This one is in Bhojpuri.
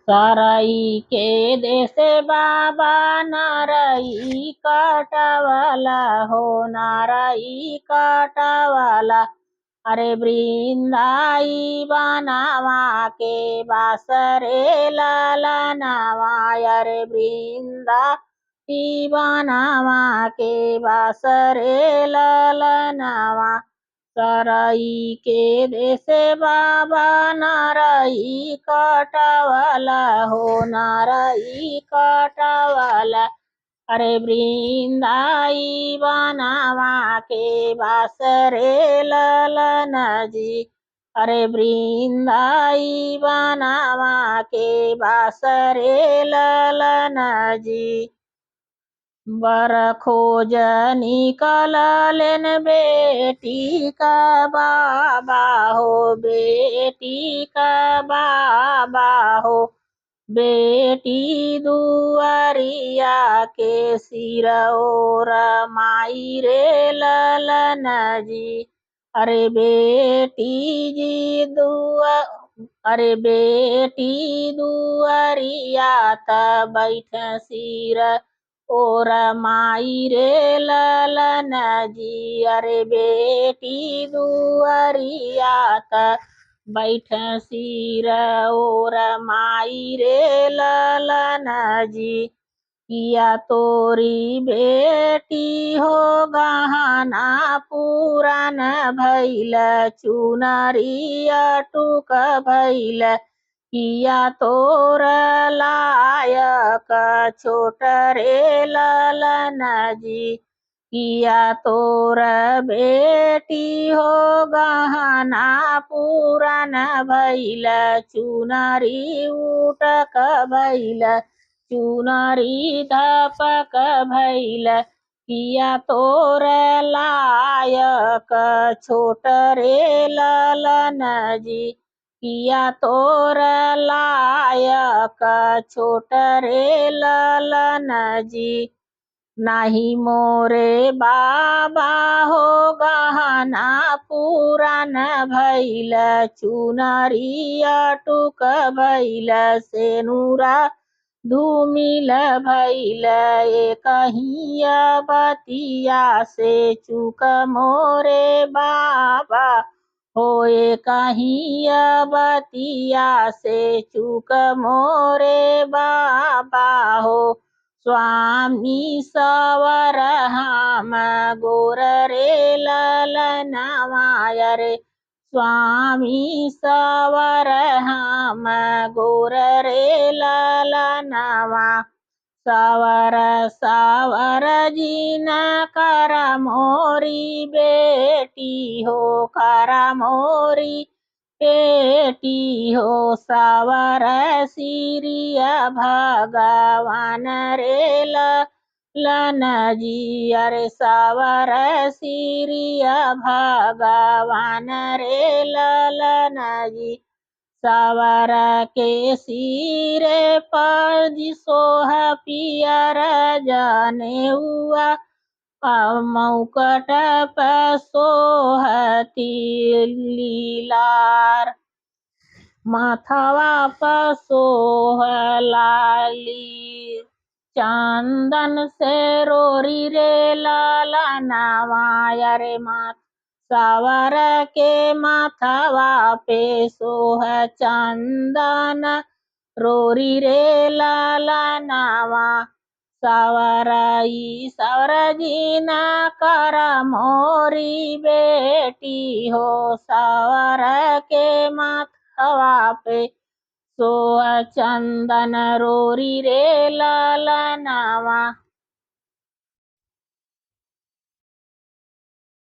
सरई के देशे बाबा नारई काटावाला हो नारई काटावाला। अरे वृंदाई बनावा के बासरे ललनावा। अरे वृंदाई बनावा के बासरे ललनावा। सरई के देशे बाबा नारई काटावाला हो नारई काटावाला। अरे वृंदाई बनावा के बासरे ललन जी। अरे वृंदाई बनावा के बासरे ललन जी। बर खोज निकललेन बेटी का बाबा हो बेटी का बाबा हो। बेटी दुआरिया के सिर ओर माई रे ललन जी। अरे बेटी जी अरे बेटी दुआरिया त बैठ सिर ओर माई रे ललन जी। अरे बेटी दुआरिया त बैठ सिर ओर माई रे ललन जी। किया तोरी बेटी हो गहना पुरान भैल चुनरी अटुक भैल। किया तोर लायक छोट रे ललन जी। किया तोर बेटी हो गहना पुरान भैल चुनरी उटक भैल चुनरी धपक भैल। किया तोर लायक छोट रे ललन जी। किया तोर लायक छोट रे ललन जी। नाही मोरे बाबा हो गहना पुरान भैल चुनरी अटुक भैल सेनुरा धूमिल भैल। एकही बतिया से चूक मोरे बाबा हो एकही बतिया से चूक मोरे बाबा हो। स्वामी सवर हम गोर रे ललनवा। अरे स्वामी सवर हम गोर रे ललनवा। सवर सवर जिन कर मोरी बेटी हो कर मोरी बेटी हो। सवर सिरिय भगवान रे ललन जी। अरे सवर सिरिय भगवान रे ललन जी। सवर के सिरे पर सोह पियर जनेउआ मौकट पर सोहती लीलार। माथवा पर सोह लाली चंदन से रोरी रे ललनवा। अरे सवर के माथवा पे सोह चंदन रोरी रे ललनवा। सवरई सवर जिन कर मोरी बेटी हो। सवर के माथवा पे सोह चंदन रोरी रे ललनवा।